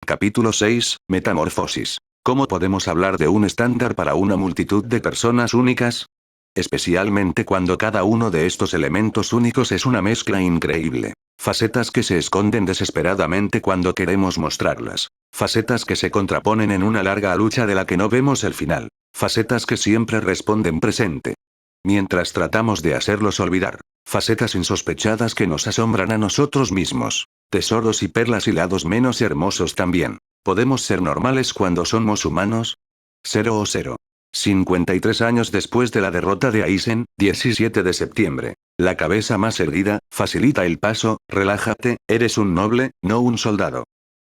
Capítulo 6, Metamorfosis. ¿Cómo podemos hablar de un estándar para una multitud de personas únicas? Especialmente cuando cada uno de estos elementos únicos es una mezcla increíble. Facetas que se esconden desesperadamente cuando queremos mostrarlas. Facetas que se contraponen en una larga lucha de la que no vemos el final. Facetas que siempre responden presente. Mientras tratamos de hacerlos olvidar. Facetas insospechadas que nos asombran a nosotros mismos. Tesoros y perlas y lados menos hermosos también. ¿Podemos ser normales cuando somos humanos? 0 o 0. 53 años después de la derrota de Aizen, 17 de septiembre. La cabeza más erguida, facilita el paso, relájate, eres un noble, no un soldado.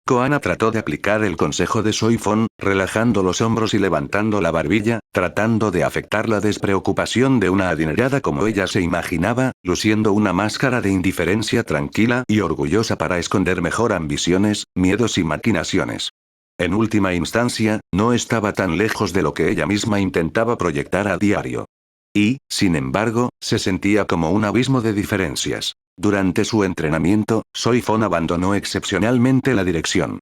Koana trató de aplicar el consejo de Soifon, relajando los hombros y levantando la barbilla, tratando de afectar la despreocupación de una adinerada como ella se imaginaba, luciendo una máscara de indiferencia tranquila y orgullosa para esconder mejor ambiciones, miedos y maquinaciones. En última instancia, no estaba tan lejos de lo que ella misma intentaba proyectar a diario. Y, sin embargo, se sentía como un abismo de diferencias. Durante su entrenamiento, Soifon abandonó excepcionalmente la dirección.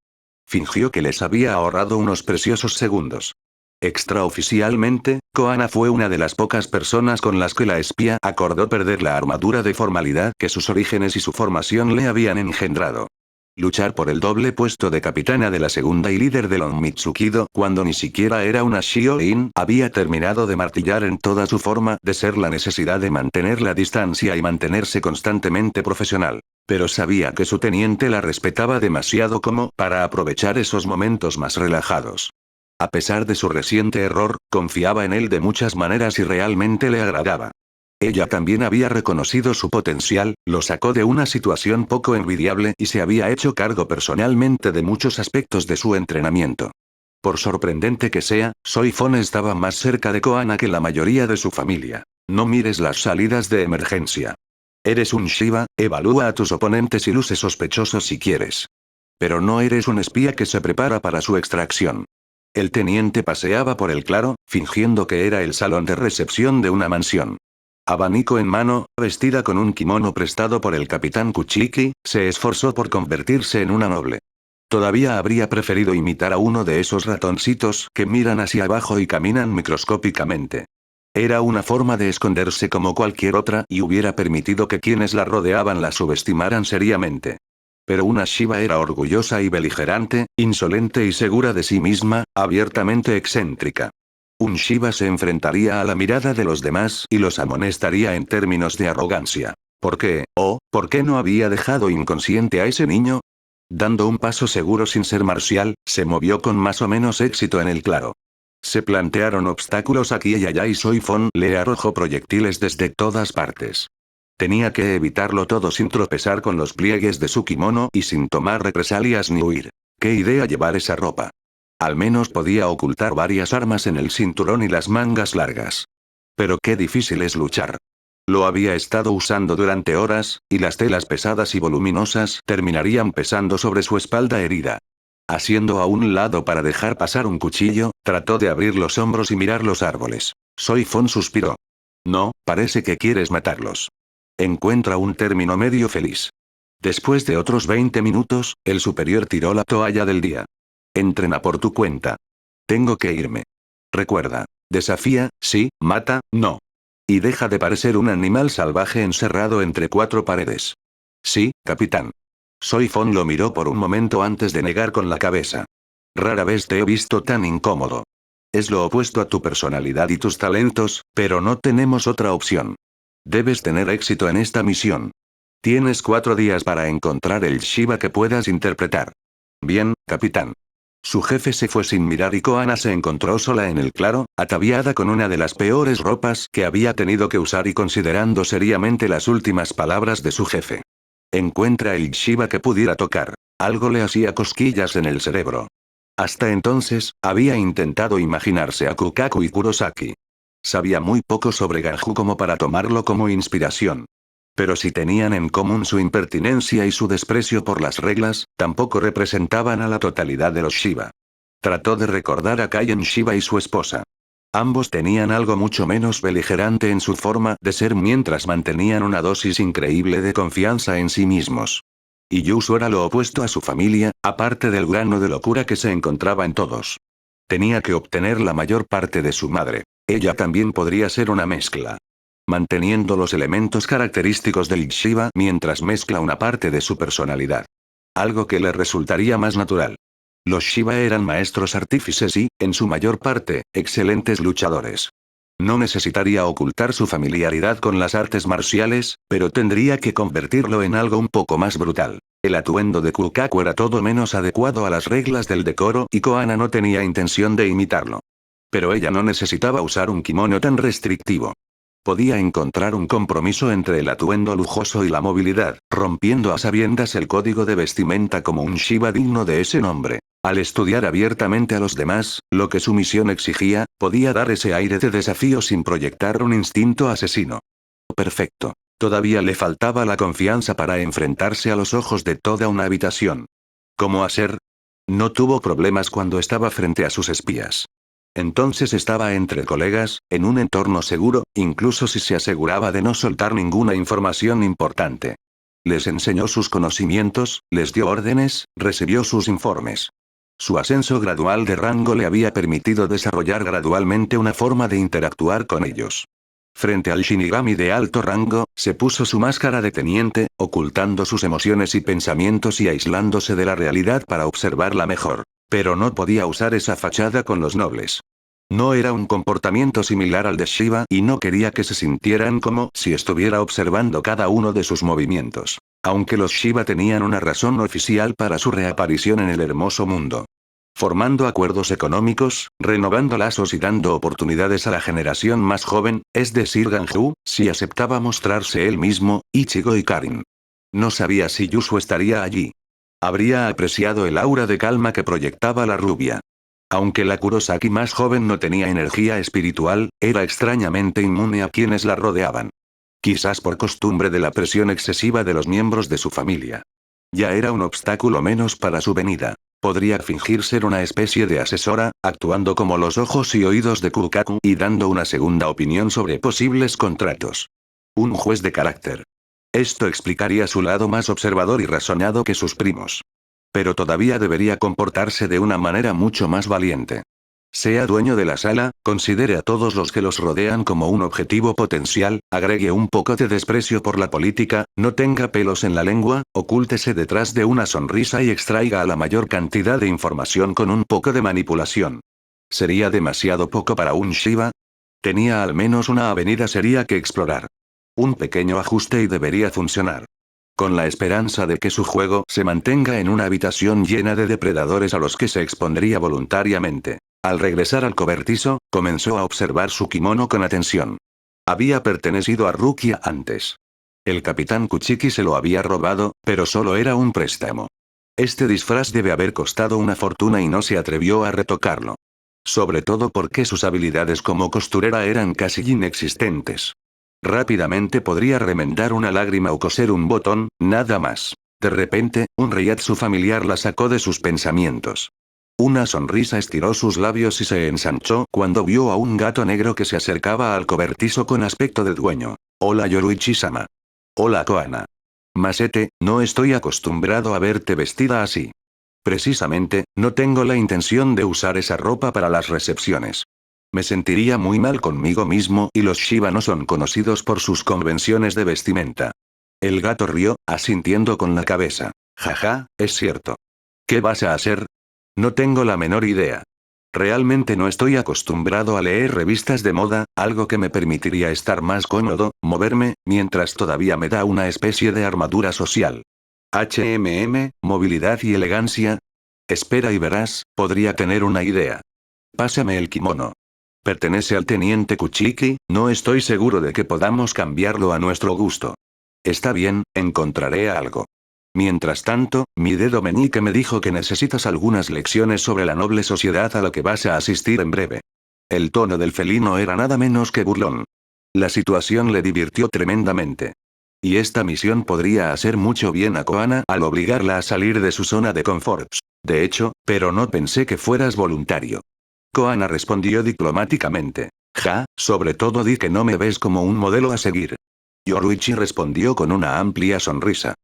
Fingió que les había ahorrado unos preciosos segundos. Extraoficialmente, Koana fue una de las pocas personas con las que la espía acordó perder la armadura de formalidad que sus orígenes y su formación le habían engendrado. Luchar por el doble puesto de capitana de la segunda y líder del Onmitsukido cuando ni siquiera era una Shio-in había terminado de martillar en toda su forma de ser la necesidad de mantener la distancia y mantenerse constantemente profesional. Pero sabía que su teniente la respetaba demasiado como para aprovechar esos momentos más relajados. A pesar de su reciente error, confiaba en él de muchas maneras y realmente le agradaba. Ella también había reconocido su potencial, lo sacó de una situación poco envidiable y se había hecho cargo personalmente de muchos aspectos de su entrenamiento. Por sorprendente que sea, Soifon estaba más cerca de Koana que la mayoría de su familia. No mires las salidas de emergencia. Eres un Shiba, evalúa a tus oponentes y luce sospechoso si quieres. Pero no eres un espía que se prepara para su extracción. El teniente paseaba por el claro, fingiendo que era el salón de recepción de una mansión. Abanico en mano, vestida con un kimono prestado por el capitán Kuchiki, se esforzó por convertirse en una noble. Todavía habría preferido imitar a uno de esos ratoncitos que miran hacia abajo y caminan microscópicamente. Era una forma de esconderse como cualquier otra y hubiera permitido que quienes la rodeaban la subestimaran seriamente. Pero una Shiba era orgullosa y beligerante, insolente y segura de sí misma, abiertamente excéntrica. Un Shiba se enfrentaría a la mirada de los demás y los amonestaría en términos de arrogancia. ¿Por qué, por qué no había dejado inconsciente a ese niño? Dando un paso seguro sin ser marcial, se movió con más o menos éxito en el claro. Se plantearon obstáculos aquí y allá y Soifon le arrojó proyectiles desde todas partes. Tenía que evitarlo todo sin tropezar con los pliegues de su kimono y sin tomar represalias ni huir. ¿Qué idea llevar esa ropa? Al menos podía ocultar varias armas en el cinturón y las mangas largas. Pero qué difícil es luchar. Lo había estado usando durante horas, y las telas pesadas y voluminosas terminarían pesando sobre su espalda herida. Haciendo a un lado para dejar pasar un cuchillo, trató de abrir los hombros y mirar los árboles. Soifon suspiró. No, parece que quieres matarlos. Encuentra un término medio feliz. Después de otros 20 minutos, el superior tiró la toalla del día. Entrena por tu cuenta. Tengo que irme. Recuerda. Desafía, sí, mata, no. Y deja de parecer un animal salvaje encerrado entre cuatro paredes. Sí, capitán. Soifon lo miró por un momento antes de negar con la cabeza. Rara vez te he visto tan incómodo. Es lo opuesto a tu personalidad y tus talentos, pero no tenemos otra opción. Debes tener éxito en esta misión. Tienes 4 días para encontrar el Shiba que puedas interpretar. Bien, capitán. Su jefe se fue sin mirar y Koana se encontró sola en el claro, ataviada con una de las peores ropas que había tenido que usar y considerando seriamente las últimas palabras de su jefe. Encuentra el Shiba que pudiera tocar. Algo le hacía cosquillas en el cerebro. Hasta entonces, había intentado imaginarse a Kukaku y Kurosaki. Sabía muy poco sobre Ganju como para tomarlo como inspiración. Pero si tenían en común su impertinencia y su desprecio por las reglas, tampoco representaban a la totalidad de los Shiba. Trató de recordar a Kaien Shiba y su esposa. Ambos tenían algo mucho menos beligerante en su forma de ser mientras mantenían una dosis increíble de confianza en sí mismos. Y Yusu era lo opuesto a su familia, aparte del grano de locura que se encontraba en todos. Tenía que obtener la mayor parte de su madre. Ella también podría ser una mezcla. Manteniendo los elementos característicos del Shiva mientras mezcla una parte de su personalidad. Algo que le resultaría más natural. Los Shiva eran maestros artífices y, en su mayor parte, excelentes luchadores. No necesitaría ocultar su familiaridad con las artes marciales, pero tendría que convertirlo en algo un poco más brutal. El atuendo de Kukaku era todo menos adecuado a las reglas del decoro y Koana no tenía intención de imitarlo. Pero ella no necesitaba usar un kimono tan restrictivo. Podía encontrar un compromiso entre el atuendo lujoso y la movilidad, rompiendo a sabiendas el código de vestimenta como un Shiva digno de ese nombre. Al estudiar abiertamente a los demás, lo que su misión exigía, podía dar ese aire de desafío sin proyectar un instinto asesino. Perfecto. Todavía le faltaba la confianza para enfrentarse a los ojos de toda una habitación. ¿Cómo hacer? No tuvo problemas cuando estaba frente a sus espías. Entonces estaba entre colegas, en un entorno seguro, incluso si se aseguraba de no soltar ninguna información importante. Les enseñó sus conocimientos, les dio órdenes, recibió sus informes. Su ascenso gradual de rango le había permitido desarrollar gradualmente una forma de interactuar con ellos. Frente al Shinigami de alto rango, se puso su máscara de teniente, ocultando sus emociones y pensamientos y aislándose de la realidad para observarla mejor. Pero no podía usar esa fachada con los nobles. No era un comportamiento similar al de Shiva y no quería que se sintieran como si estuviera observando cada uno de sus movimientos. Aunque los Shiva tenían una razón oficial para su reaparición en el hermoso mundo. Formando acuerdos económicos, renovando lazos y dando oportunidades a la generación más joven, es decir Ganju, si aceptaba mostrarse él mismo, Ichigo y Karin. No sabía si Yusu estaría allí. Habría apreciado el aura de calma que proyectaba la rubia. Aunque la Kurosaki más joven no tenía energía espiritual, era extrañamente inmune a quienes la rodeaban. Quizás por costumbre de la presión excesiva de los miembros de su familia. Ya era un obstáculo menos para su venida. Podría fingir ser una especie de asesora, actuando como los ojos y oídos de Kukaku y dando una segunda opinión sobre posibles contratos. Un juez de carácter. Esto explicaría su lado más observador y razonado que sus primos. Pero todavía debería comportarse de una manera mucho más valiente. Sea dueño de la sala, considere a todos los que los rodean como un objetivo potencial, agregue un poco de desprecio por la política, no tenga pelos en la lengua, ocúltese detrás de una sonrisa y extraiga a la mayor cantidad de información con un poco de manipulación. ¿Sería demasiado poco para un Shiva? Tenía al menos una avenida seria que explorar. Un pequeño ajuste y debería funcionar. Con la esperanza de que su juego se mantenga en una habitación llena de depredadores a los que se expondría voluntariamente. Al regresar al cobertizo, comenzó a observar su kimono con atención. Había pertenecido a Rukia antes. El capitán Kuchiki se lo había robado, pero solo era un préstamo. Este disfraz debe haber costado una fortuna y no se atrevió a retocarlo. Sobre todo porque sus habilidades como costurera eran casi inexistentes. Rápidamente podría remendar una lágrima o coser un botón, nada más. De repente, un reiatsu familiar la sacó de sus pensamientos. Una sonrisa estiró sus labios y se ensanchó cuando vio a un gato negro que se acercaba al cobertizo con aspecto de dueño. Hola Yoruichi-sama. Hola Koana. Masete, no estoy acostumbrado a verte vestida así. Precisamente, no tengo la intención de usar esa ropa para las recepciones. Me sentiría muy mal conmigo mismo y los Shiva no son conocidos por sus convenciones de vestimenta. El gato rió, asintiendo con la cabeza. Jaja, es cierto. ¿Qué vas a hacer? No tengo la menor idea. Realmente no estoy acostumbrado a leer revistas de moda, algo que me permitiría estar más cómodo, moverme, mientras todavía me da una especie de armadura social. Movilidad y elegancia. Espera y verás, podría tener una idea. Pásame el kimono. Pertenece al teniente Kuchiki, no estoy seguro de que podamos cambiarlo a nuestro gusto. Está bien, encontraré algo. Mientras tanto, mi dedo meñique me dijo que necesitas algunas lecciones sobre la noble sociedad a la que vas a asistir en breve. El tono del felino era nada menos que burlón. La situación le divirtió tremendamente. Y esta misión podría hacer mucho bien a Koana al obligarla a salir de su zona de confort. De hecho, pero no pensé que fueras voluntario. Koana respondió diplomáticamente. Sobre todo di que no me ves como un modelo a seguir. Yoruichi respondió con una amplia sonrisa.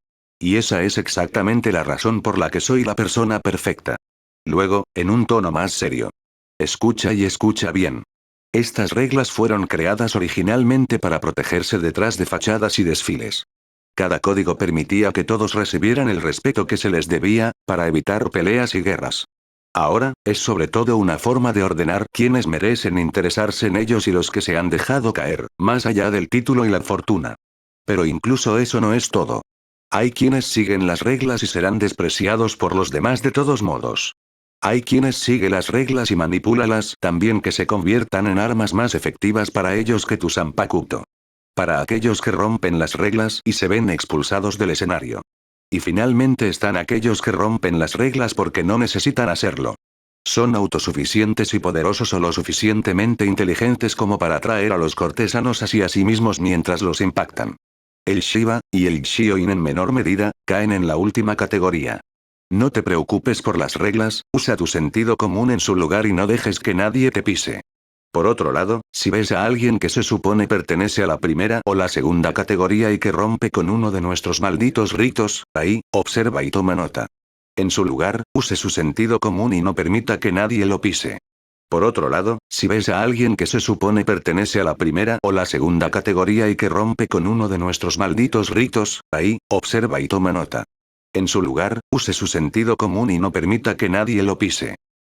Y esa es exactamente la razón por la que soy la persona perfecta. Luego, en un tono más serio. Escucha y escucha bien. Estas reglas fueron creadas originalmente para protegerse detrás de fachadas y desfiles. Cada código permitía que todos recibieran el respeto que se les debía, para evitar peleas y guerras. Ahora, es sobre todo una forma de ordenar quienes merecen interesarse en ellos y los que se han dejado caer, más allá del título y la fortuna. Pero incluso eso no es todo. Hay quienes siguen las reglas y serán despreciados por los demás de todos modos. Hay quienes siguen las reglas y manipúlalas también que se conviertan en armas más efectivas para ellos que tu Zanpakuto. Para aquellos que rompen las reglas y se ven expulsados del escenario. Y finalmente están aquellos que rompen las reglas porque no necesitan hacerlo. Son autosuficientes y poderosos o lo suficientemente inteligentes como para atraer a los cortesanos hacia sí mismos mientras los impactan. El Shiba, y el Shioin en menor medida, caen en la última categoría. No te preocupes por las reglas, usa tu sentido común en su lugar y no dejes que nadie te pise. Por otro lado, si ves a alguien que se supone pertenece a la primera o la segunda categoría y que rompe con uno de nuestros malditos ritos, ahí, observa y toma nota. En su lugar, use su sentido común y no permita que nadie lo pise. Por otro lado, si ves a alguien que se supone pertenece a la primera o la segunda categoría y que rompe con uno de nuestros malditos ritos, ahí, observa y toma nota. En su lugar, use su sentido común y no permita que nadie lo pise.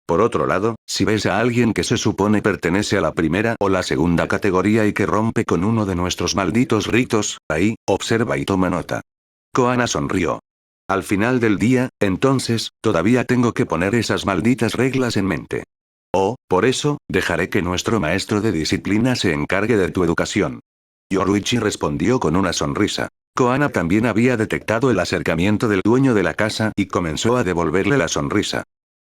Por otro lado, si ves a alguien que se supone pertenece a la primera o la segunda categoría y que rompe con uno de nuestros malditos ritos, ahí, observa y toma nota. Koana sonrió. Al final del día, entonces, todavía tengo que poner esas malditas reglas en mente. Oh, por eso, dejaré que nuestro maestro de disciplina se encargue de tu educación. Yoruichi respondió con una sonrisa. Koana también había detectado el acercamiento del dueño de la casa y comenzó a devolverle la sonrisa.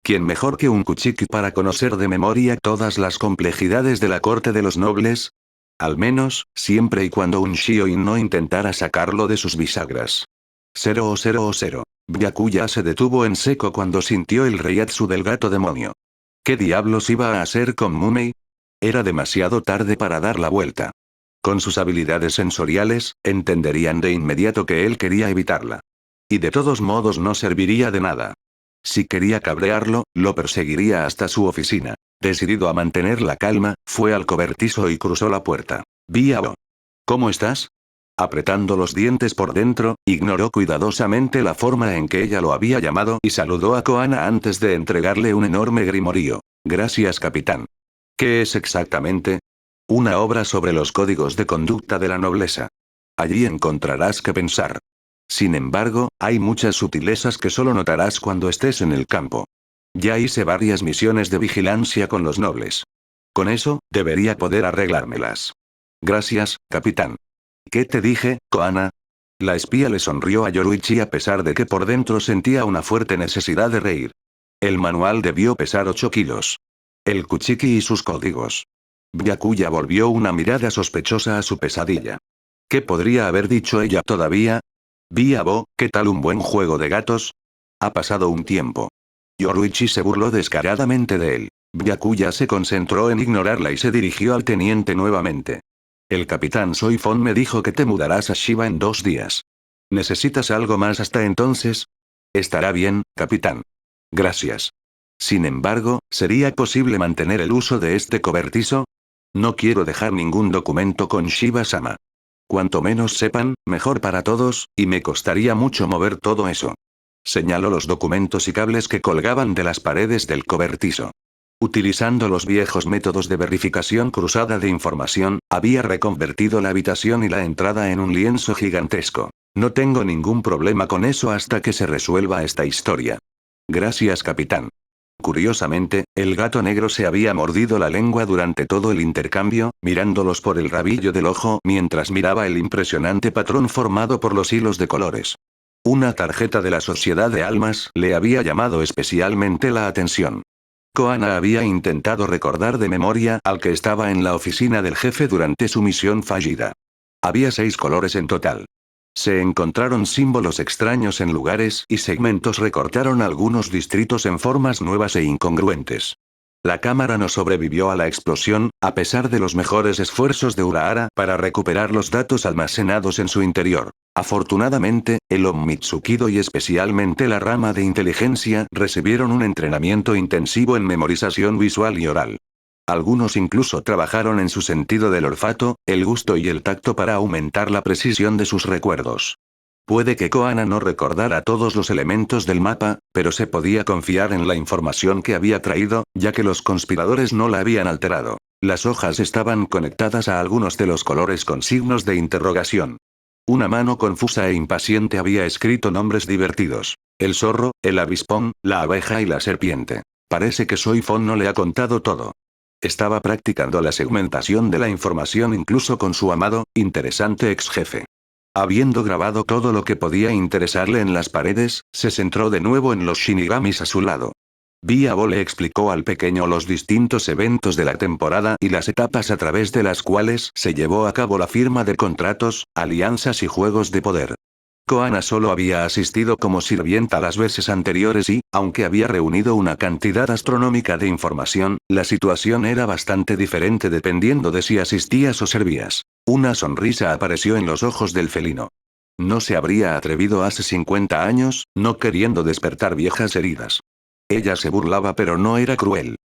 ¿Quién mejor que un Kuchiki para conocer de memoria todas las complejidades de la corte de los nobles? Al menos, siempre y cuando un Shioin no intentara sacarlo de sus bisagras. 000. Byakuya se detuvo en seco cuando sintió el reiatsu del gato demonio. ¿Qué diablos iba a hacer con Mumei? Era demasiado tarde para dar la vuelta. Con sus habilidades sensoriales, entenderían de inmediato que él quería evitarla. Y de todos modos no serviría de nada. Si quería cabrearlo, lo perseguiría hasta su oficina. Decidido a mantener la calma, fue al cobertizo y cruzó la puerta. Biao. ¿Cómo estás? Apretando los dientes por dentro, ignoró cuidadosamente la forma en que ella lo había llamado y saludó a Koana antes de entregarle un enorme grimorío. Gracias, capitán. ¿Qué es exactamente? Una obra sobre los códigos de conducta de la nobleza. Allí encontrarás que pensar. Sin embargo, hay muchas sutilezas que solo notarás cuando estés en el campo. Ya hice varias misiones de vigilancia con los nobles. Con eso, debería poder arreglármelas. Gracias, capitán. ¿Qué te dije, Koana? La espía le sonrió a Yoruichi a pesar de que por dentro sentía una fuerte necesidad de reír. El manual debió pesar 8 kilos. El Kuchiki y sus códigos. Byakuya volvió una mirada sospechosa a su pesadilla. ¿Qué podría haber dicho ella todavía? Biabo, ¿qué tal un buen juego de gatos? Ha pasado un tiempo. Yoruichi se burló descaradamente de él. Byakuya se concentró en ignorarla y se dirigió al teniente nuevamente. El capitán Soifon me dijo que te mudarás a Shiba en 2 días. ¿Necesitas algo más hasta entonces? Estará bien, capitán. Gracias. Sin embargo, ¿sería posible mantener el uso de este cobertizo? No quiero dejar ningún documento con Shiba-sama. Cuanto menos sepan, mejor para todos, y me costaría mucho mover todo eso. Señaló los documentos y cables que colgaban de las paredes del cobertizo. Utilizando los viejos métodos de verificación cruzada de información, había reconvertido la habitación y la entrada en un lienzo gigantesco. No tengo ningún problema con eso hasta que se resuelva esta historia. Gracias, capitán. Curiosamente, el gato negro se había mordido la lengua durante todo el intercambio, mirándolos por el rabillo del ojo mientras miraba el impresionante patrón formado por los hilos de colores. Una tarjeta de la Sociedad de Almas le había llamado especialmente la atención. Koana había intentado recordar de memoria al que estaba en la oficina del jefe durante su misión fallida. Había 6 colores en total. Se encontraron símbolos extraños en lugares y segmentos recortaron algunos distritos en formas nuevas e incongruentes. La cámara no sobrevivió a la explosión, a pesar de los mejores esfuerzos de Urahara para recuperar los datos almacenados en su interior. Afortunadamente, el Ommitsukido y especialmente la rama de inteligencia recibieron un entrenamiento intensivo en memorización visual y oral. Algunos incluso trabajaron en su sentido del olfato, el gusto y el tacto para aumentar la precisión de sus recuerdos. Puede que Koana no recordara todos los elementos del mapa, pero se podía confiar en la información que había traído, ya que los conspiradores no la habían alterado. Las hojas estaban conectadas a algunos de los colores con signos de interrogación. Una mano confusa e impaciente había escrito nombres divertidos. El zorro, el avispón, la abeja y la serpiente. Parece que Soy Fon no le ha contado todo. Estaba practicando la segmentación de la información incluso con su amado, interesante ex jefe. Habiendo grabado todo lo que podía interesarle en las paredes, se centró de nuevo en los shinigamis a su lado. Biabo le explicó al pequeño los distintos eventos de la temporada y las etapas a través de las cuales se llevó a cabo la firma de contratos, alianzas y juegos de poder. Koana solo había asistido como sirvienta las veces anteriores y, aunque había reunido una cantidad astronómica de información, la situación era bastante diferente dependiendo de si asistías o servías. Una sonrisa apareció en los ojos del felino. No se habría atrevido hace 50 años, no queriendo despertar viejas heridas. Ella se burlaba pero no era cruel.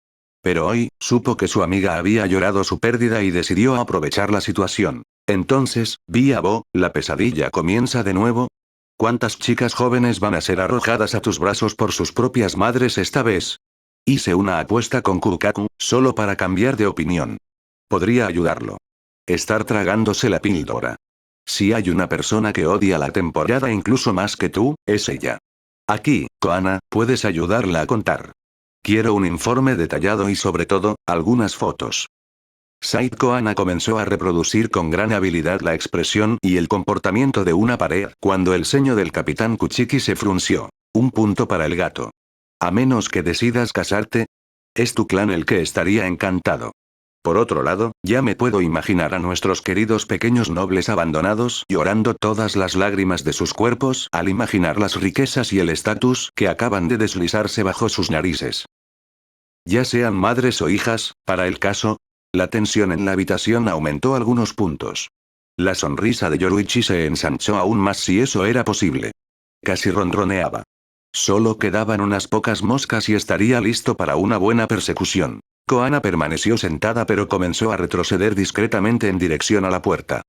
Pero hoy, supo que su amiga había llorado su pérdida y decidió aprovechar la situación. Entonces, Biabo, la pesadilla comienza de nuevo. ¿Cuántas chicas jóvenes van a ser arrojadas a tus brazos por sus propias madres esta vez? Hice una apuesta con Kukaku, solo para cambiar de opinión. Podría ayudarlo. Estar tragándose la píldora. Si hay una persona que odia la temporada incluso más que tú, es ella. Aquí, Koana, puedes ayudarla a contar. Quiero un informe detallado y sobre todo, algunas fotos. Said Koana comenzó a reproducir con gran habilidad la expresión y el comportamiento de una pared cuando el ceño del capitán Kuchiki se frunció. Un punto para el gato. A menos que decidas casarte. Es tu clan el que estaría encantado. Por otro lado, ya me puedo imaginar a nuestros queridos pequeños nobles abandonados llorando todas las lágrimas de sus cuerpos al imaginar las riquezas y el estatus que acaban de deslizarse bajo sus narices. Ya sean madres o hijas, para el caso. La tensión en la habitación aumentó algunos puntos. La sonrisa de Yoruichi se ensanchó aún más si eso era posible. Casi ronroneaba. Solo quedaban unas pocas moscas y estaría listo para una buena persecución. Koana permaneció sentada pero comenzó a retroceder discretamente en dirección a la puerta.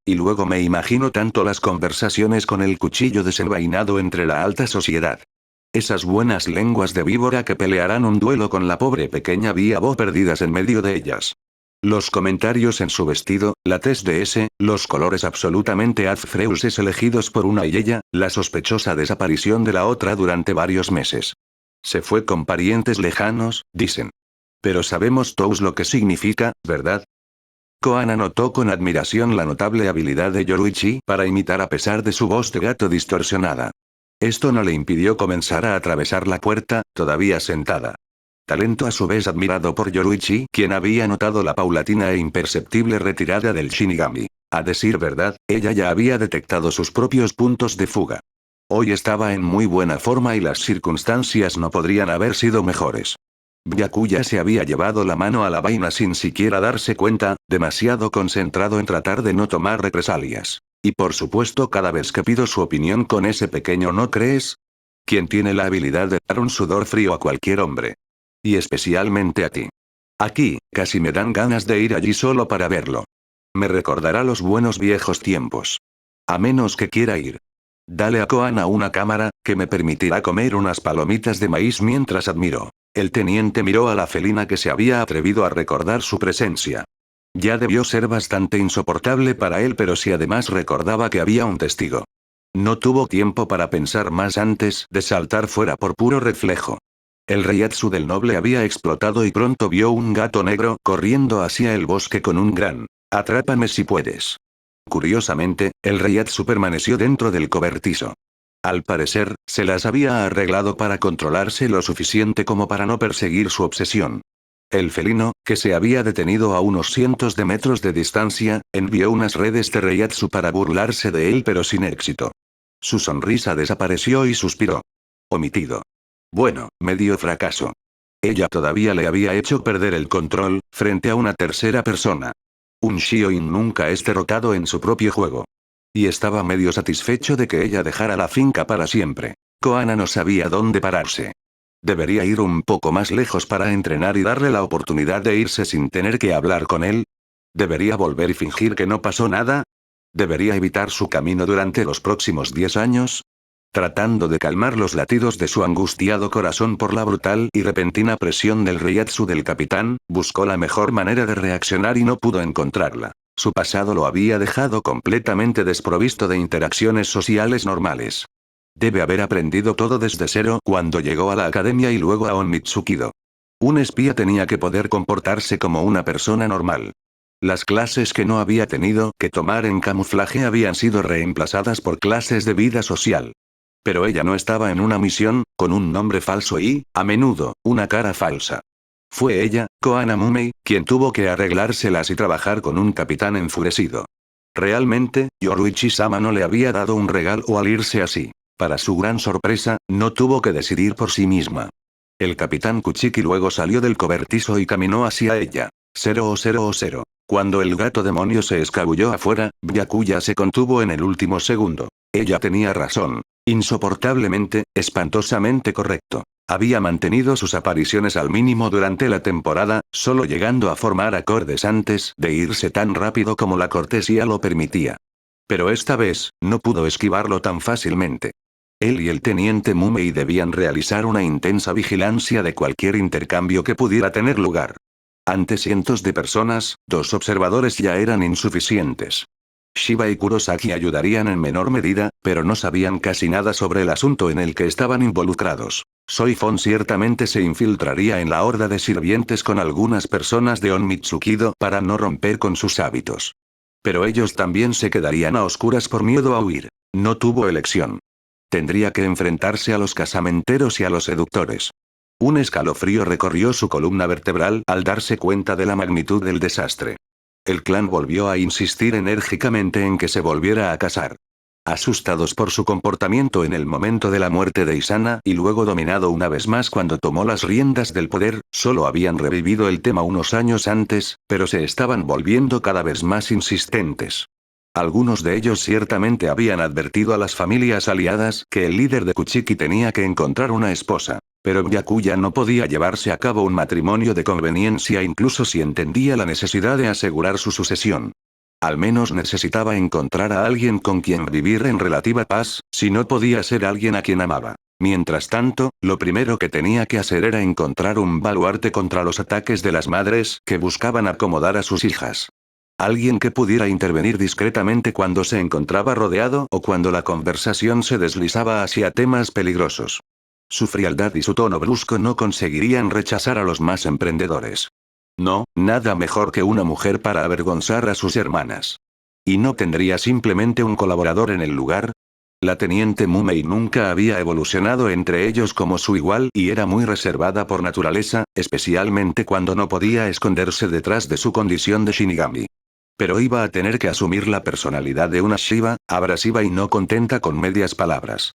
Y luego me imagino tanto las conversaciones con el cuchillo desenvainado entre la alta sociedad. Esas buenas lenguas de víbora que pelearán un duelo con la pobre pequeña Biabo perdidas en medio de ellas. Los comentarios en su vestido, la tez de ese, los colores absolutamente azfreuses elegidos por una y ella, la sospechosa desaparición de la otra durante varios meses. Se fue con parientes lejanos, dicen. Pero sabemos todos lo que significa, ¿verdad? Koana notó con admiración la notable habilidad de Yoruichi para imitar a pesar de su voz de gato distorsionada. Esto no le impidió comenzar a atravesar la puerta, todavía sentada. Talento a su vez admirado por Yoruichi, quien había notado la paulatina e imperceptible retirada del Shinigami. A decir verdad, ella ya había detectado sus propios puntos de fuga. Hoy estaba en muy buena forma y las circunstancias no podrían haber sido mejores. Byakuya se había llevado la mano a la vaina sin siquiera darse cuenta, demasiado concentrado en tratar de no tomar represalias. Y por supuesto cada vez que pido su opinión con ese pequeño ¿no crees? Quien tiene la habilidad de dar un sudor frío a cualquier hombre. Y especialmente a ti. Aquí, casi me dan ganas de ir allí solo para verlo. Me recordará los buenos viejos tiempos. A menos que quiera ir. Dale a Koana una cámara, que me permitirá comer unas palomitas de maíz mientras admiro. El teniente miró a la felina que se había atrevido a recordar su presencia. Ya debió ser bastante insoportable para él, pero si además recordaba que había un testigo. No tuvo tiempo para pensar más antes de saltar fuera por puro reflejo. El reiatsu del noble había explotado y pronto vio un gato negro corriendo hacia el bosque con un gran «Atrápame si puedes». Curiosamente, el reiatsu permaneció dentro del cobertizo. Al parecer, se las había arreglado para controlarse lo suficiente como para no perseguir su obsesión. El felino, que se había detenido a unos cientos de metros de distancia, envió unas redes de reiatsu para burlarse de él pero sin éxito. Su sonrisa desapareció y suspiró. Omitido. Bueno, medio fracaso. Ella todavía le había hecho perder el control, frente a una tercera persona. Un Shioin nunca es derrotado en su propio juego. Y estaba medio satisfecho de que ella dejara la finca para siempre. Koana no sabía dónde pararse. ¿Debería ir un poco más lejos para entrenar y darle la oportunidad de irse sin tener que hablar con él? ¿Debería volver y fingir que no pasó nada? ¿Debería evitar su camino durante los próximos 10 años? Tratando de calmar los latidos de su angustiado corazón por la brutal y repentina presión del Reiatsu del capitán, buscó la mejor manera de reaccionar y no pudo encontrarla. Su pasado lo había dejado completamente desprovisto de interacciones sociales normales. Debe haber aprendido todo desde cero cuando llegó a la academia y luego a Onmitsukido. Un espía tenía que poder comportarse como una persona normal. Las clases que no había tenido que tomar en camuflaje habían sido reemplazadas por clases de vida social. Pero ella no estaba en una misión, con un nombre falso y, a menudo, una cara falsa. Fue ella, Koana Mumei, quien tuvo que arreglárselas y trabajar con un capitán enfurecido. Realmente, Yoruichi-sama no le había dado un regalo al irse así. Para su gran sorpresa, no tuvo que decidir por sí misma. El capitán Kuchiki luego salió del cobertizo y caminó hacia ella. 000. Cuando el gato demonio se escabulló afuera, Byakuya se contuvo en el último segundo. Ella tenía razón. Insoportablemente, espantosamente correcto. Había mantenido sus apariciones al mínimo durante la temporada, solo llegando a formar acordes antes de irse tan rápido como la cortesía lo permitía. Pero esta vez, no pudo esquivarlo tan fácilmente. Él y el teniente Mumei debían realizar una intensa vigilancia de cualquier intercambio que pudiera tener lugar. Ante cientos de personas, 2 observadores ya eran insuficientes. Shiba y Kurosaki ayudarían en menor medida, pero no sabían casi nada sobre el asunto en el que estaban involucrados. Soifon ciertamente se infiltraría en la horda de sirvientes con algunas personas de Onmitsukido para no romper con sus hábitos. Pero ellos también se quedarían a oscuras por miedo a huir. No tuvo elección. Tendría que enfrentarse a los casamenteros y a los seductores. Un escalofrío recorrió su columna vertebral al darse cuenta de la magnitud del desastre. El clan volvió a insistir enérgicamente en que se volviera a casar. Asustados por su comportamiento en el momento de la muerte de Isana y luego dominado una vez más cuando tomó las riendas del poder, solo habían revivido el tema unos años antes, pero se estaban volviendo cada vez más insistentes. Algunos de ellos ciertamente habían advertido a las familias aliadas que el líder de Kuchiki tenía que encontrar una esposa. Pero Byakuya no podía llevarse a cabo un matrimonio de conveniencia incluso si entendía la necesidad de asegurar su sucesión. Al menos necesitaba encontrar a alguien con quien vivir en relativa paz, si no podía ser alguien a quien amaba. Mientras tanto, lo primero que tenía que hacer era encontrar un baluarte contra los ataques de las madres que buscaban acomodar a sus hijas. Alguien que pudiera intervenir discretamente cuando se encontraba rodeado o cuando la conversación se deslizaba hacia temas peligrosos. Su frialdad y su tono brusco no conseguirían rechazar a los más emprendedores. No, nada mejor que una mujer para avergonzar a sus hermanas. ¿Y no tendría simplemente un colaborador en el lugar? La teniente Mumei nunca había evolucionado entre ellos como su igual y era muy reservada por naturaleza, especialmente cuando no podía esconderse detrás de su condición de Shinigami. Pero iba a tener que asumir la personalidad de una Shiba, abrasiva y no contenta con medias palabras.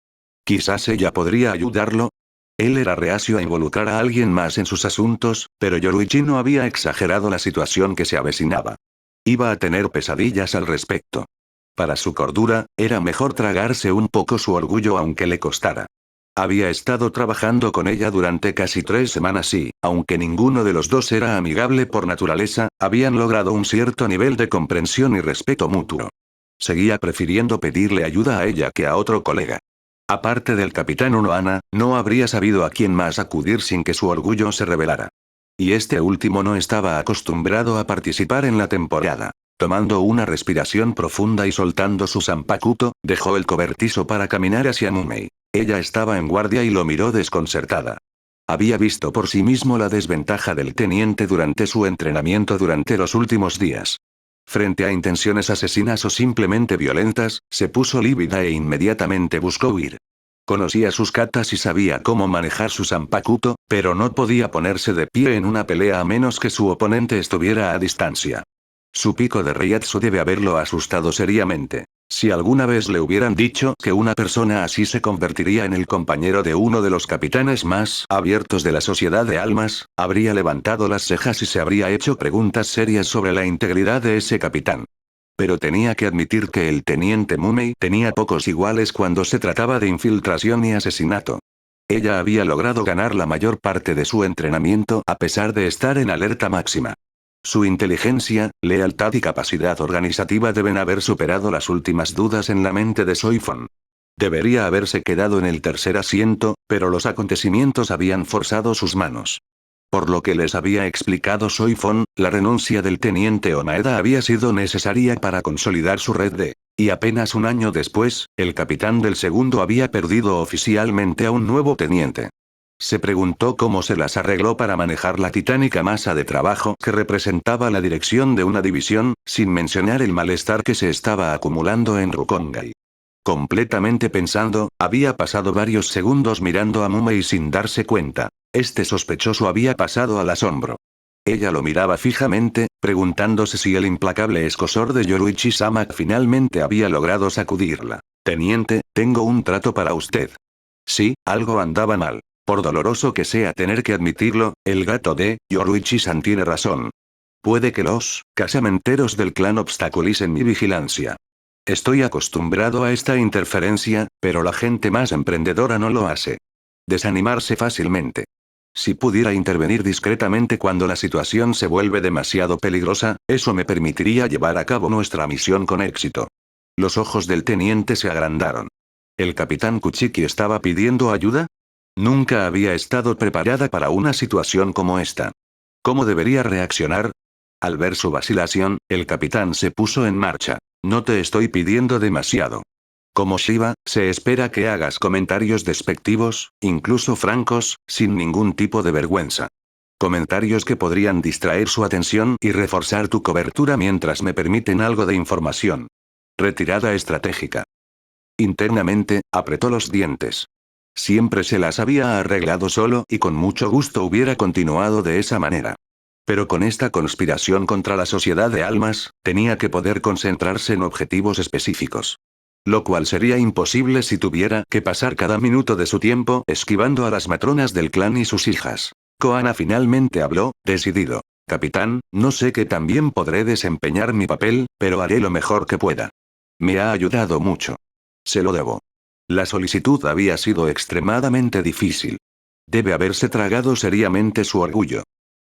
Quizás ella podría ayudarlo. Él era reacio a involucrar a alguien más en sus asuntos, pero Yoruichi no había exagerado la situación que se avecinaba. Iba a tener pesadillas al respecto. Para su cordura, era mejor tragarse un poco su orgullo aunque le costara. Había estado trabajando con ella durante casi 3 semanas y, aunque ninguno de los dos era amigable por naturaleza, habían logrado un cierto nivel de comprensión y respeto mutuo. Seguía prefiriendo pedirle ayuda a ella que a otro colega. Aparte del capitán Unohana, no habría sabido a quién más acudir sin que su orgullo se revelara. Y este último no estaba acostumbrado a participar en la temporada. Tomando una respiración profunda y soltando su zanpakuto, dejó el cobertizo para caminar hacia Mumei. Ella estaba en guardia y lo miró desconcertada. Había visto por sí mismo la desventaja del teniente durante su entrenamiento durante los últimos días. Frente a intenciones asesinas o simplemente violentas, se puso lívida e inmediatamente buscó huir. Conocía sus katas y sabía cómo manejar su zanpakuto, pero no podía ponerse de pie en una pelea a menos que su oponente estuviera a distancia. Su pico de Reiatsu debe haberlo asustado seriamente. Si alguna vez le hubieran dicho que una persona así se convertiría en el compañero de uno de los capitanes más abiertos de la sociedad de almas, habría levantado las cejas y se habría hecho preguntas serias sobre la integridad de ese capitán. Pero tenía que admitir que el teniente Mumei tenía pocos iguales cuando se trataba de infiltración y asesinato. Ella había logrado ganar la mayor parte de su entrenamiento a pesar de estar en alerta máxima. Su inteligencia, lealtad y capacidad organizativa deben haber superado las últimas dudas en la mente de Soifon. Debería haberse quedado en el tercer asiento, pero los acontecimientos habían forzado sus manos. Por lo que les había explicado Soifon, la renuncia del teniente Omaeda había sido necesaria para consolidar su red de... Y apenas un año después, el capitán del segundo había perdido oficialmente a un nuevo teniente. Se preguntó cómo se las arregló para manejar la titánica masa de trabajo que representaba la dirección de una división, sin mencionar el malestar que se estaba acumulando en Rukongai. Completamente pensando, había pasado varios segundos mirando a Mumei sin darse cuenta. Este sospechoso había pasado al asombro. Ella lo miraba fijamente, preguntándose si el implacable escosor de Yoruichi-sama finalmente había logrado sacudirla. Teniente, tengo un trato para usted. Sí, algo andaba mal. Por doloroso que sea tener que admitirlo, el gato de Yoruichi-san tiene razón. Puede que los casamenteros del clan obstaculicen mi vigilancia. Estoy acostumbrado a esta interferencia, pero la gente más emprendedora no lo hace. Desanimarse fácilmente. Si pudiera intervenir discretamente cuando la situación se vuelve demasiado peligrosa, eso me permitiría llevar a cabo nuestra misión con éxito. Los ojos del teniente se agrandaron. ¿El capitán Kuchiki estaba pidiendo ayuda? Nunca había estado preparada para una situación como esta. ¿Cómo debería reaccionar? Al ver su vacilación, el capitán se puso en marcha. No te estoy pidiendo demasiado. Como Shiva, se espera que hagas comentarios despectivos, incluso francos, sin ningún tipo de vergüenza. Comentarios que podrían distraer su atención y reforzar tu cobertura mientras me permiten algo de información. Retirada estratégica. Internamente, apretó los dientes. Siempre se las había arreglado solo y con mucho gusto hubiera continuado de esa manera. Pero con esta conspiración contra la sociedad de almas, tenía que poder concentrarse en objetivos específicos. Lo cual sería imposible si tuviera que pasar cada minuto de su tiempo esquivando a las matronas del clan y sus hijas. Koana finalmente habló, decidido. Capitán, no sé que también podré desempeñar mi papel, pero haré lo mejor que pueda. Me ha ayudado mucho. Se lo debo. La solicitud había sido extremadamente difícil. Debe haberse tragado seriamente su orgullo.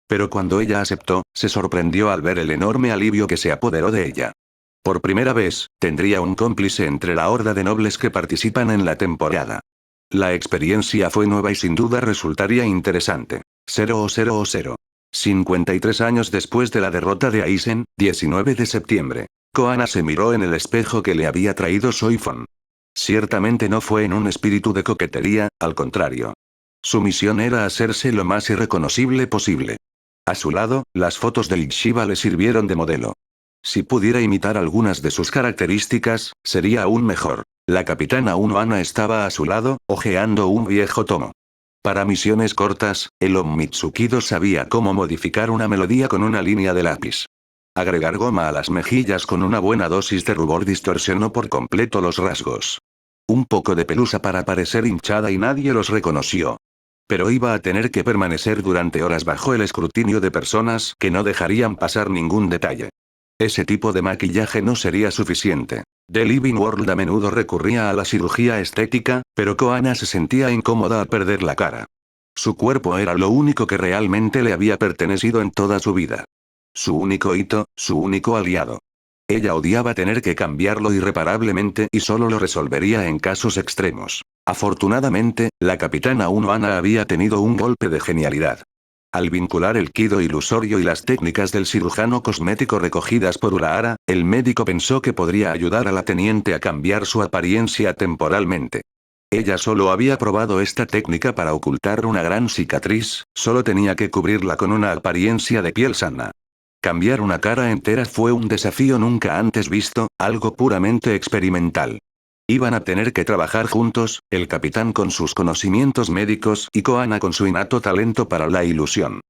Pero cuando ella aceptó, se sorprendió al ver el enorme alivio que se apoderó de ella. Por primera vez, tendría un cómplice entre la horda de nobles que participan en la temporada. La experiencia fue nueva y sin duda resultaría interesante. 000. 53 años después de la derrota de Aizen, 19 de septiembre. Koana se miró en el espejo que le había traído Soifon. Ciertamente no fue en un espíritu de coquetería, al contrario. Su misión era hacerse lo más irreconocible posible. A su lado, las fotos del Shiva le sirvieron de modelo. Si pudiera imitar algunas de sus características, sería aún mejor. La capitana Unohana estaba a su lado, hojeando un viejo tomo. Para misiones cortas, el Ommitsukido sabía cómo modificar una melodía con una línea de lápiz. Agregar goma a las mejillas con una buena dosis de rubor distorsionó por completo los rasgos. Un poco de pelusa para parecer hinchada y nadie los reconoció. Pero iba a tener que permanecer durante horas bajo el escrutinio de personas que no dejarían pasar ningún detalle. Ese tipo de maquillaje no sería suficiente. The Living World a menudo recurría a la cirugía estética, pero Koana se sentía incómoda al perder la cara. Su cuerpo era lo único que realmente le había pertenecido en toda su vida. Su único hito, su único aliado. Ella odiaba tener que cambiarlo irreparablemente y solo lo resolvería en casos extremos. Afortunadamente, la capitana Unohana había tenido un golpe de genialidad. Al vincular el kido ilusorio y las técnicas del cirujano cosmético recogidas por Urahara, el médico pensó que podría ayudar a la teniente a cambiar su apariencia temporalmente. Ella solo había probado esta técnica para ocultar una gran cicatriz, solo tenía que cubrirla con una apariencia de piel sana. Cambiar una cara entera fue un desafío nunca antes visto, algo puramente experimental. Iban a tener que trabajar juntos, el capitán con sus conocimientos médicos y Koana con su innato talento para la ilusión.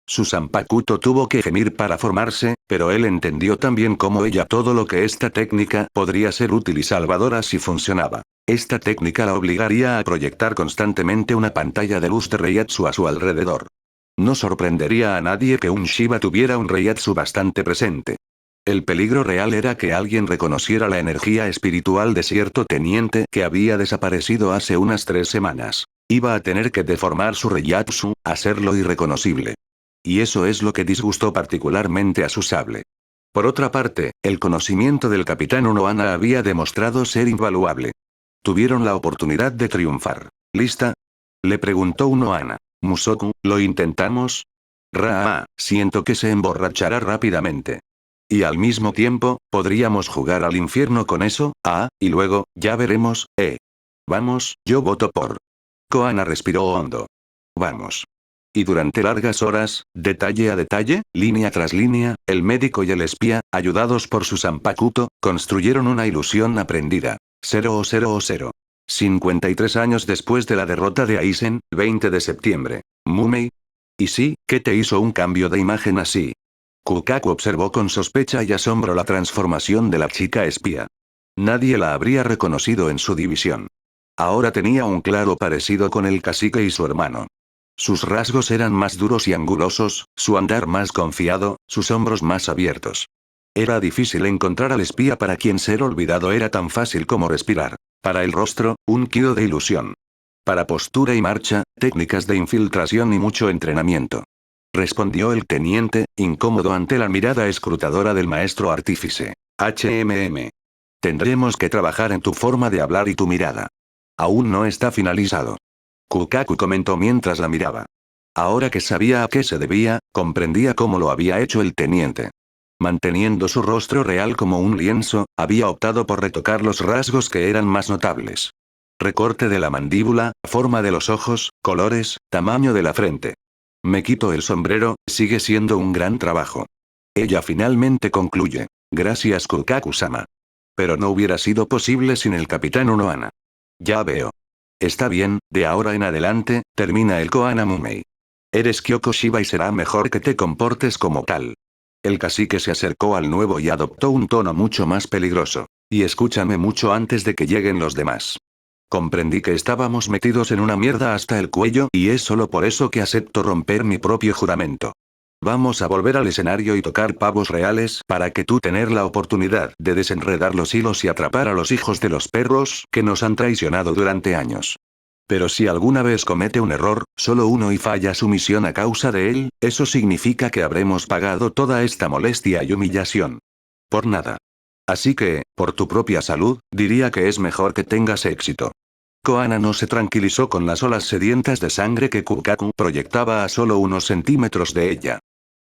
Su Zanpakuto tuvo que gemir para formarse, pero él entendió también como ella todo lo que esta técnica podría ser útil y salvadora si funcionaba. Esta técnica la obligaría a proyectar constantemente una pantalla de luz de Reiatsu a su alrededor. No sorprendería a nadie que un Shiba tuviera un Reiatsu bastante presente. El peligro real era que alguien reconociera la energía espiritual de cierto teniente que había desaparecido hace unas 3 semanas. Iba a tener que deformar su Reiatsu, hacerlo irreconocible. Y eso es lo que disgustó particularmente a su sable. Por otra parte, el conocimiento del capitán Unohana había demostrado ser invaluable. Tuvieron la oportunidad de triunfar. ¿Lista? Le preguntó Unohana. Musoku, ¿lo intentamos? Siento que se emborrachará rápidamente. Y al mismo tiempo, podríamos jugar al infierno con eso, y luego, ya veremos, Vamos, yo voto por. Koana respiró hondo. Vamos. Y durante largas horas, detalle a detalle, línea tras línea, el médico y el espía, ayudados por su Zanpakuto, construyeron una ilusión aprendida. 53 años después de la derrota de Aizen, 20 de septiembre. Mumei. ¿Y sí, qué te hizo un cambio de imagen así? Kukaku observó con sospecha y asombro la transformación de la chica espía. Nadie la habría reconocido en su división. Ahora tenía un claro parecido con el cacique y su hermano. Sus rasgos eran más duros y angulosos, su andar más confiado, sus hombros más abiertos. Era difícil encontrar al espía para quien ser olvidado era tan fácil como respirar. Para el rostro, un kilo de ilusión. Para postura y marcha, técnicas de infiltración y mucho entrenamiento. Respondió el teniente, incómodo ante la mirada escrutadora del maestro artífice. Tendremos que trabajar en tu forma de hablar y tu mirada. Aún no está finalizado. Kukaku comentó mientras la miraba. Ahora que sabía a qué se debía, comprendía cómo lo había hecho el teniente. Manteniendo su rostro real como un lienzo, había optado por retocar los rasgos que eran más notables. Recorte de la mandíbula, forma de los ojos, colores, tamaño de la frente. Me quito el sombrero, sigue siendo un gran trabajo. Ella finalmente concluye. Gracias Kukaku-sama. Pero no hubiera sido posible sin el capitán Unohana. Ya veo. Está bien, de ahora en adelante, termina el Koana Mumei. Eres Kyoko Shiba y será mejor que te comportes como tal. El cacique se acercó al nuevo y adoptó un tono mucho más peligroso. Y escúchame mucho antes de que lleguen los demás. Comprendí que estábamos metidos en una mierda hasta el cuello y es solo por eso que acepto romper mi propio juramento. Vamos a volver al escenario y tocar pavos reales para que tú tener la oportunidad de desenredar los hilos y atrapar a los hijos de los perros que nos han traicionado durante años. Pero si alguna vez comete un error, solo uno y falla su misión a causa de él, eso significa que habremos pagado toda esta molestia y humillación. Por nada. Así que, por tu propia salud, diría que es mejor que tengas éxito. Koana no se tranquilizó con las olas sedientas de sangre que Kukaku proyectaba a solo unos centímetros de ella.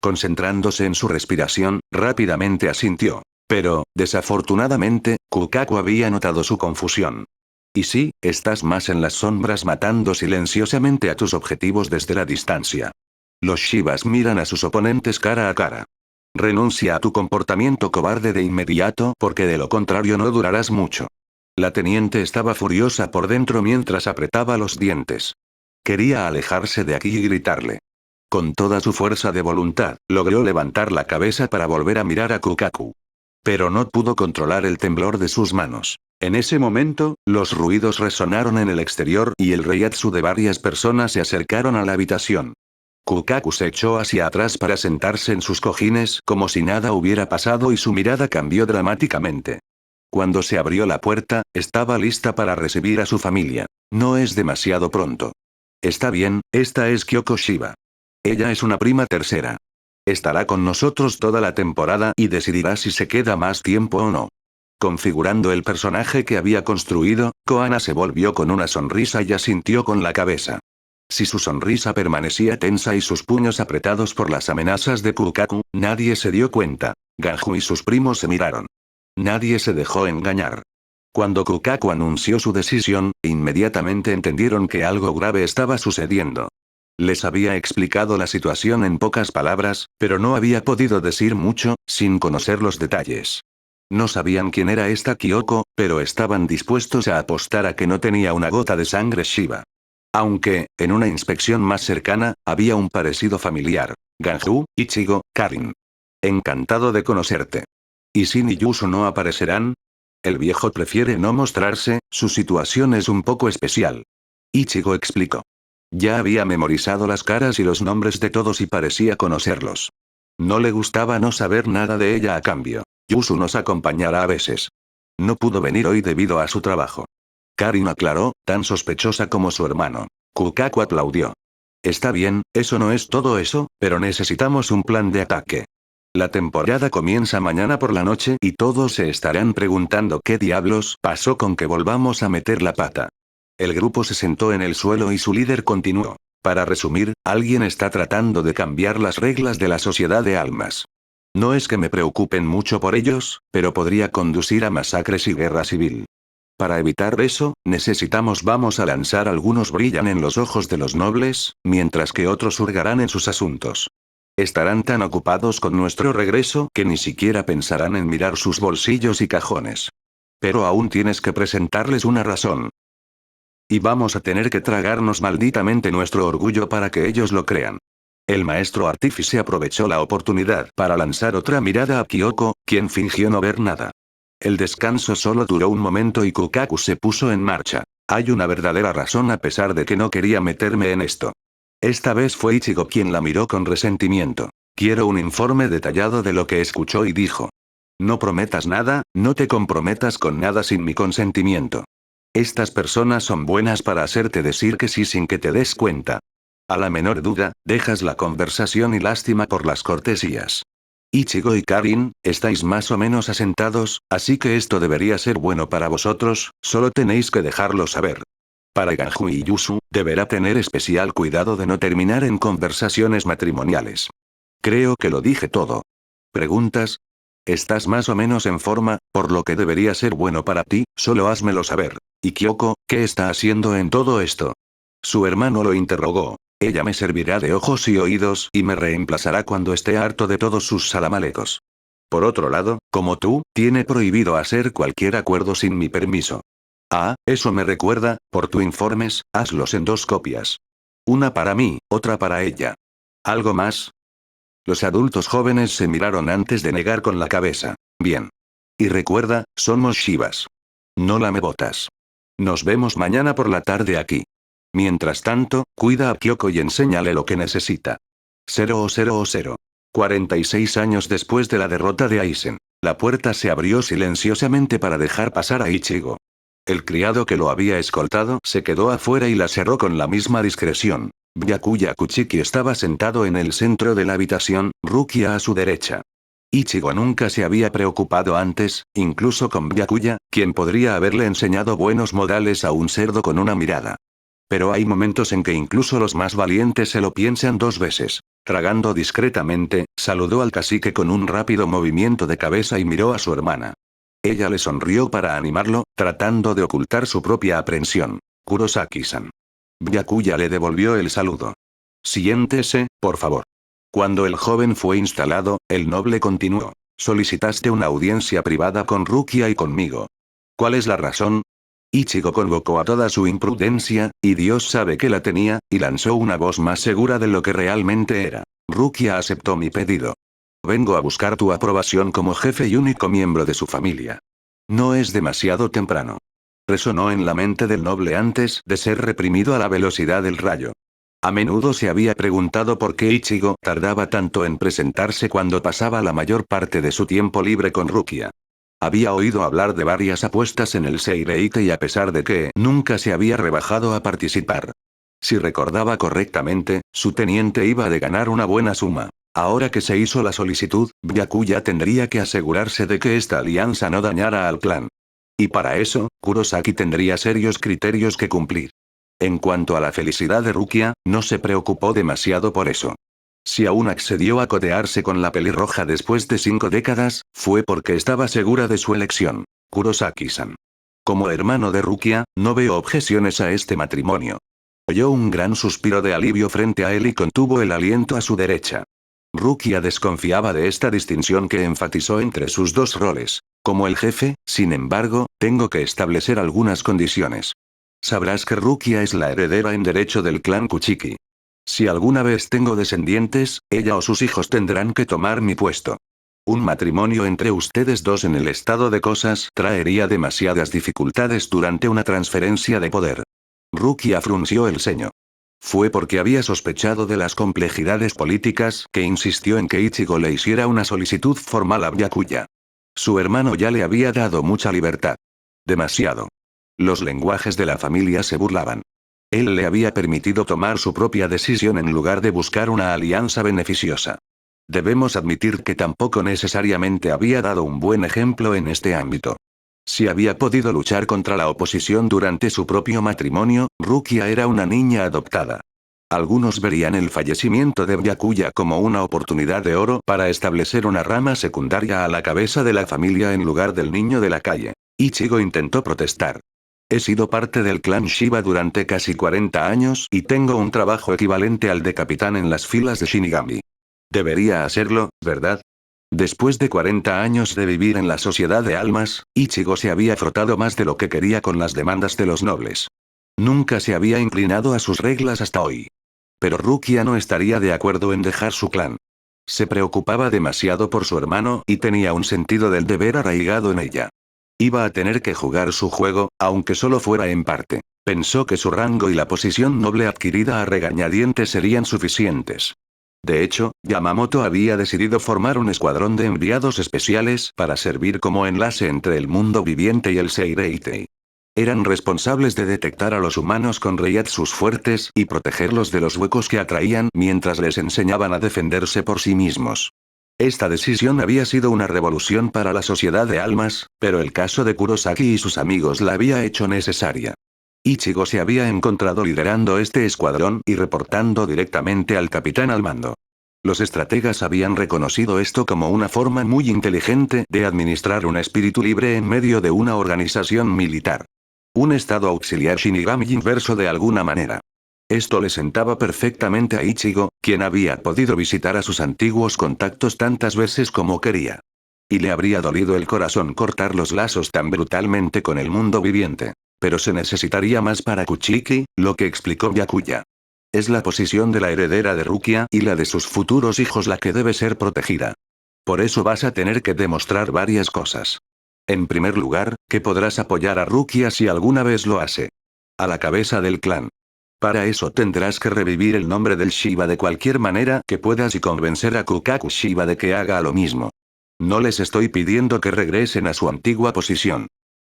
Concentrándose en su respiración, rápidamente asintió. Pero, desafortunadamente, Kukaku había notado su confusión. Y sí, estás más en las sombras matando silenciosamente a tus objetivos desde la distancia. Los Shivas miran a sus oponentes cara a cara. Renuncia a tu comportamiento cobarde de inmediato porque de lo contrario no durarás mucho. La teniente estaba furiosa por dentro mientras apretaba los dientes. Quería alejarse de aquí y gritarle. Con toda su fuerza de voluntad, logró levantar la cabeza para volver a mirar a Kukaku. Pero no pudo controlar el temblor de sus manos. En ese momento, los ruidos resonaron en el exterior y el reiatsu de varias personas se acercaron a la habitación. Kukaku se echó hacia atrás para sentarse en sus cojines como si nada hubiera pasado y su mirada cambió dramáticamente. Cuando se abrió la puerta, estaba lista para recibir a su familia. No es demasiado pronto. Está bien, esta es Kyoko Shiba. Ella es una prima tercera. Estará con nosotros toda la temporada y decidirá si se queda más tiempo o no. Configurando el personaje que había construido, Koana se volvió con una sonrisa y asintió con la cabeza. Si su sonrisa permanecía tensa y sus puños apretados por las amenazas de Kukaku, nadie se dio cuenta. Ganju y sus primos se miraron. Nadie se dejó engañar. Cuando Kukaku anunció su decisión, inmediatamente entendieron que algo grave estaba sucediendo. Les había explicado la situación en pocas palabras, pero no había podido decir mucho, sin conocer los detalles. No sabían quién era esta Kyoko, pero estaban dispuestos a apostar a que no tenía una gota de sangre Shiba. Aunque, en una inspección más cercana, había un parecido familiar. Ganju, Ichigo, Karin. Encantado de conocerte. ¿Y Shin y Yusu no aparecerán? El viejo prefiere no mostrarse, su situación es un poco especial. Ichigo explicó. Ya había memorizado las caras y los nombres de todos y parecía conocerlos. No le gustaba no saber nada de ella a cambio. Yusu nos acompañará a veces. No pudo venir hoy debido a su trabajo. Karin aclaró, tan sospechosa como su hermano. Kukaku aplaudió. Está bien, eso no es todo eso, pero necesitamos un plan de ataque. La temporada comienza mañana por la noche y todos se estarán preguntando qué diablos pasó con que volvamos a meter la pata. El grupo se sentó en el suelo y su líder continuó. Para resumir, alguien está tratando de cambiar las reglas de la sociedad de almas. No es que me preocupen mucho por ellos, pero podría conducir a masacres y guerra civil. Para evitar eso, vamos a lanzar algunos brillan en los ojos de los nobles, mientras que otros hurgarán en sus asuntos. Estarán tan ocupados con nuestro regreso que ni siquiera pensarán en mirar sus bolsillos y cajones. Pero aún tienes que presentarles una razón. Y vamos a tener que tragarnos malditamente nuestro orgullo para que ellos lo crean. El maestro artífice aprovechó la oportunidad para lanzar otra mirada a Kyoko, quien fingió no ver nada. El descanso solo duró un momento y Kukaku se puso en marcha. Hay una verdadera razón a pesar de que no quería meterme en esto. Esta vez fue Ichigo quien la miró con resentimiento. Quiero un informe detallado de lo que escuchó y dijo. No prometas nada, no te comprometas con nada sin mi consentimiento. Estas personas son buenas para hacerte decir que sí sin que te des cuenta. A la menor duda, dejas la conversación y lástima por las cortesías. Ichigo y Karin, estáis más o menos asentados, así que esto debería ser bueno para vosotros, solo tenéis que dejarlo saber. Para Ganju y Yusu, deberá tener especial cuidado de no terminar en conversaciones matrimoniales. Creo que lo dije todo. ¿Preguntas? Estás más o menos en forma, por lo que debería ser bueno para ti, solo házmelo saber. ¿Y Kyoko, qué está haciendo en todo esto? Su hermano lo interrogó. Ella me servirá de ojos y oídos y me reemplazará cuando esté harto de todos sus salamalecos. Por otro lado, como tú, tiene prohibido hacer cualquier acuerdo sin mi permiso. Ah, eso me recuerda, por tu informes, hazlos en 2 copias. Una para mí, otra para ella. ¿Algo más? Los adultos jóvenes se miraron antes de negar con la cabeza. Bien. Y recuerda, somos Shivas. No lamebotas. Nos vemos mañana por la tarde aquí. Mientras tanto, cuida a Kyoko y enséñale lo que necesita. 000. 46 años después de la derrota de Aizen. La puerta se abrió silenciosamente para dejar pasar a Ichigo. El criado que lo había escoltado se quedó afuera y la cerró con la misma discreción. Byakuya Kuchiki estaba sentado en el centro de la habitación, Rukia a su derecha. Ichigo nunca se había preocupado antes, incluso con Byakuya, quien podría haberle enseñado buenos modales a un cerdo con una mirada. Pero hay momentos en que incluso los más valientes se lo piensan 2 veces. Tragando discretamente, saludó al cacique con un rápido movimiento de cabeza y miró a su hermana. Ella le sonrió para animarlo, tratando de ocultar su propia aprensión. Kurosaki-san. Byakuya le devolvió el saludo. Siéntese, por favor. Cuando el joven fue instalado, el noble continuó. Solicitaste una audiencia privada con Rukia y conmigo. ¿Cuál es la razón? Ichigo convocó a toda su imprudencia, y Dios sabe que la tenía, y lanzó una voz más segura de lo que realmente era. Rukia aceptó mi pedido. Vengo a buscar tu aprobación como jefe y único miembro de su familia. No es demasiado temprano. Resonó en la mente del noble antes de ser reprimido a la velocidad del rayo. A menudo se había preguntado por qué Ichigo tardaba tanto en presentarse cuando pasaba la mayor parte de su tiempo libre con Rukia. Había oído hablar de varias apuestas en el Seireite y a pesar de que nunca se había rebajado a participar. Si recordaba correctamente, su teniente iba de ganar una buena suma. Ahora que se hizo la solicitud, Byakuya tendría que asegurarse de que esta alianza no dañara al clan. Y para eso, Kurosaki tendría serios criterios que cumplir. En cuanto a la felicidad de Rukia, no se preocupó demasiado por eso. Si aún accedió a codearse con la pelirroja después de 5 décadas, fue porque estaba segura de su elección. Kurosaki-san. Como hermano de Rukia, no veo objeciones a este matrimonio. Oyó un gran suspiro de alivio frente a él y contuvo el aliento a su derecha. Rukia desconfiaba de esta distinción que enfatizó entre sus 2 roles. Como el jefe, sin embargo, tengo que establecer algunas condiciones. sabrás que Rukia es la heredera en derecho del clan Kuchiki. Si alguna vez tengo descendientes, ella o sus hijos tendrán que tomar mi puesto. Un matrimonio entre ustedes dos en el estado de cosas traería demasiadas dificultades durante una transferencia de poder. Rukia frunció el ceño. Fue porque había sospechado de las complejidades políticas que insistió en que Ichigo le hiciera una solicitud formal a Byakuya. Su hermano ya le había dado mucha libertad. Demasiado. Los lenguajes de la familia se burlaban. Él le había permitido tomar su propia decisión en lugar de buscar una alianza beneficiosa. Debemos admitir que tampoco necesariamente había dado un buen ejemplo en este ámbito. Si había podido luchar contra la oposición durante su propio matrimonio, Rukia era una niña adoptada. Algunos verían el fallecimiento de Byakuya como una oportunidad de oro para establecer una rama secundaria a la cabeza de la familia en lugar del niño de la calle. Ichigo intentó protestar. He sido parte del clan Shiba durante casi 40 años y tengo un trabajo equivalente al de capitán en las filas de Shinigami. Debería hacerlo, ¿verdad? Después de 40 años de vivir en la sociedad de almas, Ichigo se había frotado más de lo que quería con las demandas de los nobles. Nunca se había inclinado a sus reglas hasta hoy. Pero Rukia no estaría de acuerdo en dejar su clan. Se preocupaba demasiado por su hermano y tenía un sentido del deber arraigado en ella. Iba a tener que jugar su juego, aunque solo fuera en parte. Pensó que su rango y la posición noble adquirida a regañadientes serían suficientes. De hecho, Yamamoto había decidido formar un escuadrón de enviados especiales para servir como enlace entre el mundo viviente y el Seireitei. Eran responsables de detectar a los humanos con reiatsus fuertes y protegerlos de los huecos que atraían mientras les enseñaban a defenderse por sí mismos. Esta decisión había sido una revolución para la sociedad de almas, pero el caso de Kurosaki y sus amigos la había hecho necesaria. Ichigo se había encontrado liderando este escuadrón y reportando directamente al capitán al mando. Los estrategas habían reconocido esto como una forma muy inteligente de administrar un espíritu libre en medio de una organización militar. Un estado auxiliar Shinigami inverso de alguna manera. Esto le sentaba perfectamente a Ichigo, quien había podido visitar a sus antiguos contactos tantas veces como quería. Y le habría dolido el corazón cortar los lazos tan brutalmente con el mundo viviente. Pero se necesitaría más para Kuchiki, lo que explicó Byakuya. Es la posición de la heredera de Rukia y la de sus futuros hijos la que debe ser protegida. Por eso vas a tener que demostrar varias cosas. En primer lugar, que podrás apoyar a Rukia si alguna vez lo hace. A la cabeza del clan. Para eso tendrás que revivir el nombre del Shiba de cualquier manera que puedas y convencer a Kukaku Shiba de que haga lo mismo. No les estoy pidiendo que regresen a su antigua posición.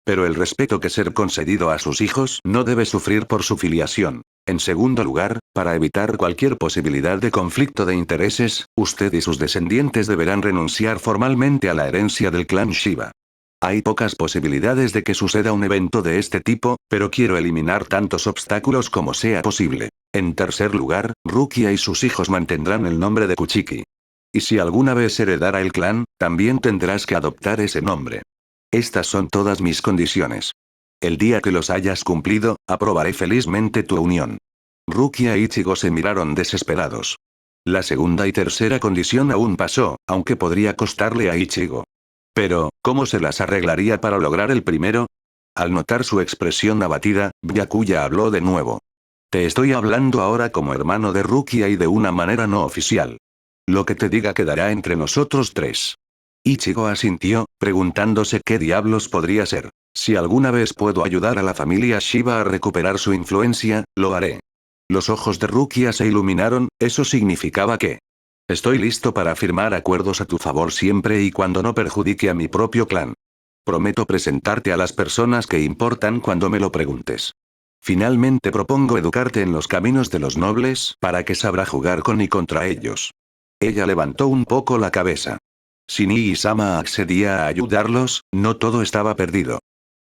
Pero el respeto que ser concedido a sus hijos no debe sufrir por su filiación. En segundo lugar, para evitar cualquier posibilidad de conflicto de intereses, usted y sus descendientes deberán renunciar formalmente a la herencia del clan Shiba. Hay pocas posibilidades de que suceda un evento de este tipo, pero quiero eliminar tantos obstáculos como sea posible. En tercer lugar, Rukia y sus hijos mantendrán el nombre de Kuchiki. Y si alguna vez heredara el clan, también tendrás que adoptar ese nombre. Estas son todas mis condiciones. El día que los hayas cumplido, aprobaré felizmente tu unión. Rukia e Ichigo se miraron desesperados. La segunda y tercera condición aún pasó, aunque podría costarle a Ichigo. Pero, ¿cómo se las arreglaría para lograr el primero? Al notar su expresión abatida, Byakuya habló de nuevo. Te estoy hablando ahora como hermano de Rukia y de una manera no oficial. Lo que te diga quedará entre nosotros tres. Ichigo asintió, preguntándose qué diablos podría ser. Si alguna vez puedo ayudar a la familia Shiba a recuperar su influencia, lo haré. Los ojos de Rukia se iluminaron, eso significaba que... Estoy listo para firmar acuerdos a tu favor siempre y cuando no perjudique a mi propio clan. Prometo presentarte a las personas que importan cuando me lo preguntes. Finalmente propongo educarte en los caminos de los nobles para que sabrá jugar con y contra ellos. Ella levantó un poco la cabeza. Si Nii-sama accedía a ayudarlos, no todo estaba perdido.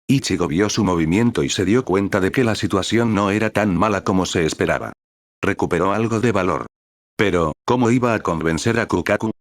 Ichigo vio su movimiento y se dio cuenta de que la situación no era tan mala como se esperaba. Recuperó algo de valor. Pero, ¿cómo iba a convencer a Kukaku?